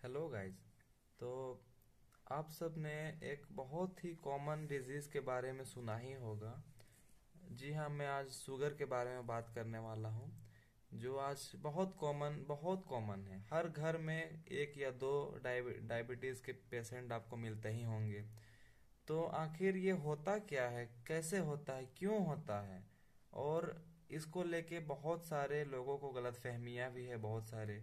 Hello guys. तो आप सब ने एक बहुत ही कॉमन डिजीज के बारे में सुना ही होगा। जी हाँ, मैं आज शुगर के बारे में बात करने वाला हूँ, जो आज बहुत कॉमन है। हर घर में एक या दो डायबिटीज के पेशेंट आपको मिलते ही होंगे। तो आखिर ये होता क्या है, कैसे होता है, क्यों होता है? और इसको लेके बहुत सारे लोगों को गलतफहमियां भी है, बहुत सारे,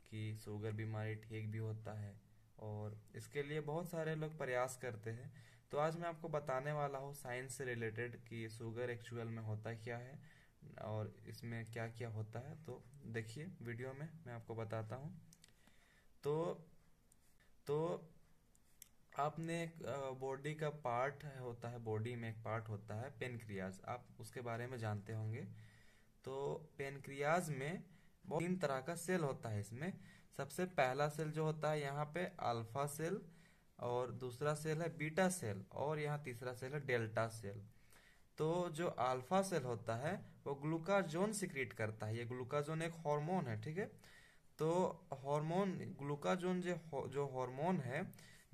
कि शुगर बीमारी ठीक भी होता है। और इसके लिए बहुत सारे लोग प्रयास करते हैं। तो आज मैं आपको बताने वाला हूँ साइंस से रिलेटेड कि शुगर एक्चुअल में होता क्या है और इसमें क्या क्या होता है। तो देखिए, वीडियो में मैं आपको बताता हूँ। तो तो आपने एक बॉडी का पार्ट होता है, बॉडी में एक पार्ट होता है पेनक्रियाज, आप उसके बारे में जानते होंगे। तो पेनक्रियाज में बहुत तीन तरह का सेल होता है। इसमें सबसे पहला सेल जो होता है यहाँ पे अल्फा सेल, और दूसरा सेल है बीटा सेल, और यहाँ तीसरा सेल है डेल्टा सेल। तो जो अल्फा सेल होता है वो ग्लूकाजोन सिक्रीट करता है। ये ग्लूकाजोन एक हार्मोन है, ठीक है। तो हार्मोन ग्लूकाजोन जो हार्मोन है,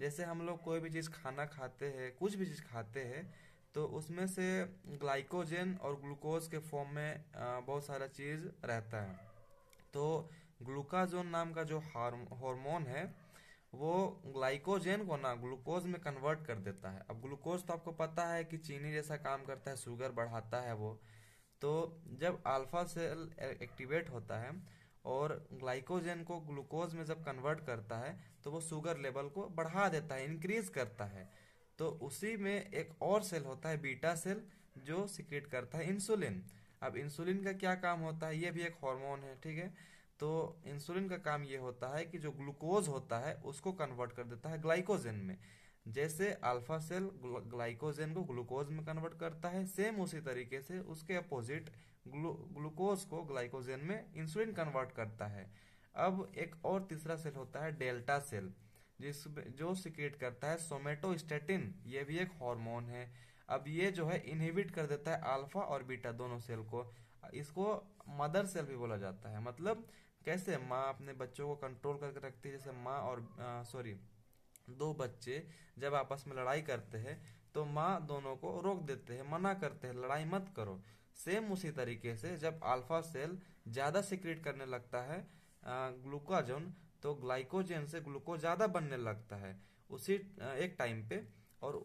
जैसे हम लोग कोई भी चीज खाना खाते हैं, कुछ भी चीज खाते हैं, तो उसमें से ग्लाइकोजन और ग्लूकोज के फॉर्म में बहुत सारा चीज रहता है। तो ग्लूकाजोन नाम का जो हार्मोन है, वो ग्लाइकोजन को ना ग्लूकोज में कन्वर्ट कर देता है। अब ग्लूकोज तो आपको पता है कि चीनी जैसा काम करता है, शुगर बढ़ाता है वो। तो जब अल्फा सेल एक्टिवेट होता है और ग्लाइकोजन को ग्लूकोज में जब कन्वर्ट करता है, तो वो शुगर लेवल को बढ़ा देता है, इंक्रीज करता है। तो उसी में एक और सेल होता है बीटा सेल, जो सिक्रेट करता है इंसुलिन। अब इंसुलिन का क्या काम होता है, ये भी एक हार्मोन है, ठीक है। तो इंसुलिन का काम ये होता है कि जो ग्लूकोज होता है उसको कन्वर्ट कर देता है ग्लाइकोजन में। जैसे अल्फा सेल ग्लाइकोजन को ग्लूकोज में कन्वर्ट करता है, सेम उसी तरीके से उसके अपोजिट ग्लूकोज को ग्लाइकोजन में इंसुलिन कन्वर्ट करता है। अब एक और तीसरा सेल होता है डेल्टा सेल, जो सिक्रेट करता है सोमेटोस्टेटिन। ये भी एक हार्मोन है। अब ये जो है इनहिबिट कर देता है अल्फा और बीटा दोनों सेल को। इसको मदर सेल भी बोला जाता है। मतलब कैसे माँ अपने बच्चों को कंट्रोल करके रखती है, जैसे माँ और सॉरी, दो बच्चे जब आपस में लड़ाई करते हैं, तो माँ दोनों को रोक देते हैं, मना करते हैं, लड़ाई मत करो। सेम उसी तरीके से जब अल्फा सेल ज्यादा सिक्रेट करने लगता है ग्लूकाजोन, तो ग्लाइकोजन से ग्लूकोज ज्यादा बनने लगता है उसी एक टाइम पे। और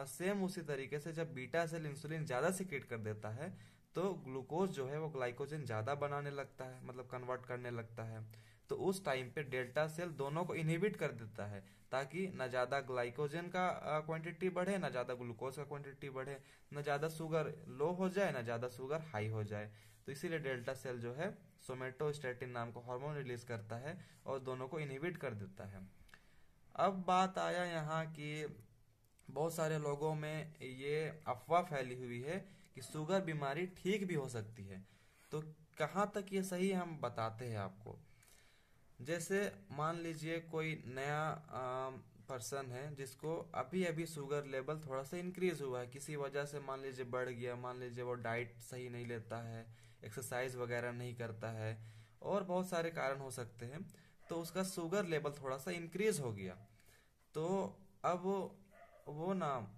सेम उसी तरीके से जब बीटा सेल इंसुलिन ज्यादा सिक्रेट कर देता है, तो ग्लूकोज जो है वो ग्लाइकोजन ज्यादा बनाने लगता है, मतलब कन्वर्ट करने लगता है। तो उस टाइम पे डेल्टा सेल दोनों को इनहिबिट कर देता है, ताकि न ज्यादा ग्लाइकोजन का क्वांटिटी बढ़े, न ज्यादा ग्लूकोज का क्वांटिटी बढ़े, न ज्यादा शुगर लो हो जाए, न ज्यादा शुगर हाई हो जाए। तो इसीलिए डेल्टा सेल जो है सोमेटोस्टेटिन नाम का हार्मोन रिलीज करता है और दोनों को इनहिबिट कर देता है। अब बात आया यहाँ की बहुत सारे लोगों में ये अफवाह फैली हुई है कि शुगर बीमारी ठीक भी हो सकती है। तो कहाँ तक ये सही है, हम बताते हैं आपको। जैसे मान लीजिए कोई नया पर्सन है, जिसको अभी अभी शुगर लेवल थोड़ा सा इंक्रीज हुआ है किसी वजह से, मान लीजिए बढ़ गया, मान लीजिए वो डाइट सही नहीं लेता है, एक्सरसाइज वगैरह नहीं करता है, और बहुत सारे कारण हो सकते हैं। तो उसका शुगर लेवल थोड़ा सा इंक्रीज हो गया। तो अब वो ना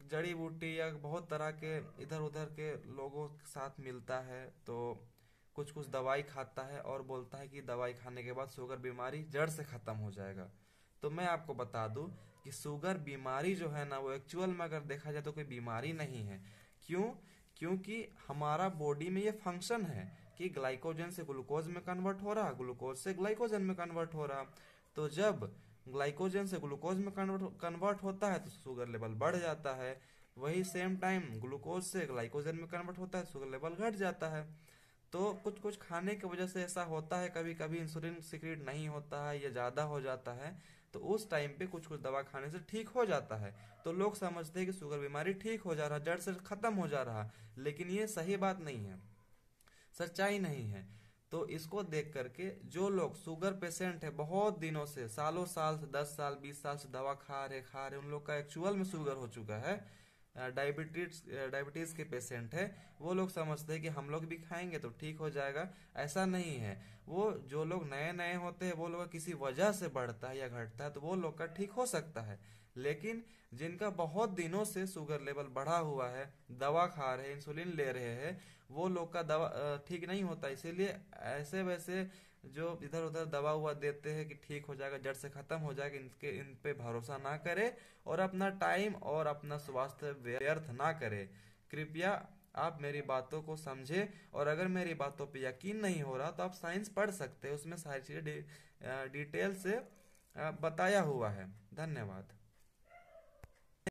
जड़ी बूटी या बहुत तरह के इधर उधर के लोगों के साथ मिलता है, तो कुछ कुछ दवाई खाता है और बोलता है कि दवाई खाने के बाद शुगर बीमारी जड़ से खत्म हो जाएगा। तो मैं आपको बता दूं कि शुगर बीमारी जो है ना, वो एक्चुअल में अगर देखा जाए तो कोई बीमारी नहीं है। क्यों? क्योंकि हमारा बॉडी में ये फंक्शन है कि ग्लाइकोजन से ग्लूकोज में कन्वर्ट हो रहा, ग्लूकोज से ग्लाइकोजन में कन्वर्ट हो रहा। तो जब ग्लाइकोजन से ग्लूकोज में कन्वर्ट होता है तो शुगर लेवल बढ़ जाता है। वही सेम टाइम ग्लूकोज से ग्लाइकोजन में कन्वर्ट होता है, शुगर लेवल घट जाता है। तो कुछ कुछ खाने की वजह से ऐसा होता है, कभी कभी इंसुलिन सिक्रेट नहीं होता है या ज्यादा हो जाता है, तो उस टाइम पे कुछ कुछ दवा खाने से ठीक हो जाता है। तो लोग समझते हैं कि शुगर बीमारी ठीक हो जा रहा, जड़ से खत्म हो जा रहा, लेकिन ये सही बात नहीं है, सच्चाई नहीं है। तो इसको देख करके जो लोग शुगर पेशेंट है, बहुत दिनों से, सालों साल से, 10 साल 20 साल से दवा खा रहे उन लोग का एक्चुअल में शुगर हो चुका है डायबिटीज के पेशेंट है, वो लोग समझते हैं कि हम लोग भी खाएंगे तो ठीक हो जाएगा। ऐसा नहीं है। वो जो लोग नए नए होते हैं, वो लोग का किसी वजह से बढ़ता है या घटता है, तो वो लोग का ठीक हो सकता है। लेकिन जिनका बहुत दिनों से शुगर लेवल बढ़ा हुआ है, दवा खा रहे हैं, इंसुलिन ले रहे हैं, वो लोग का दवा ठीक नहीं होता। इसीलिए ऐसे वैसे जो इधर उधर दवा हुआ देते हैं कि ठीक हो जाएगा, जड़ से खत्म हो जाएगा, इन पे भरोसा ना करे और अपना टाइम और अपना स्वास्थ्य व्यर्थ ना करे। कृपया आप मेरी बातों को समझे, और अगर मेरी बातों पे यकीन नहीं हो रहा तो आप साइंस पढ़ सकते हैं, उसमें सारी चीजें डिटेल से बताया हुआ है। धन्यवाद।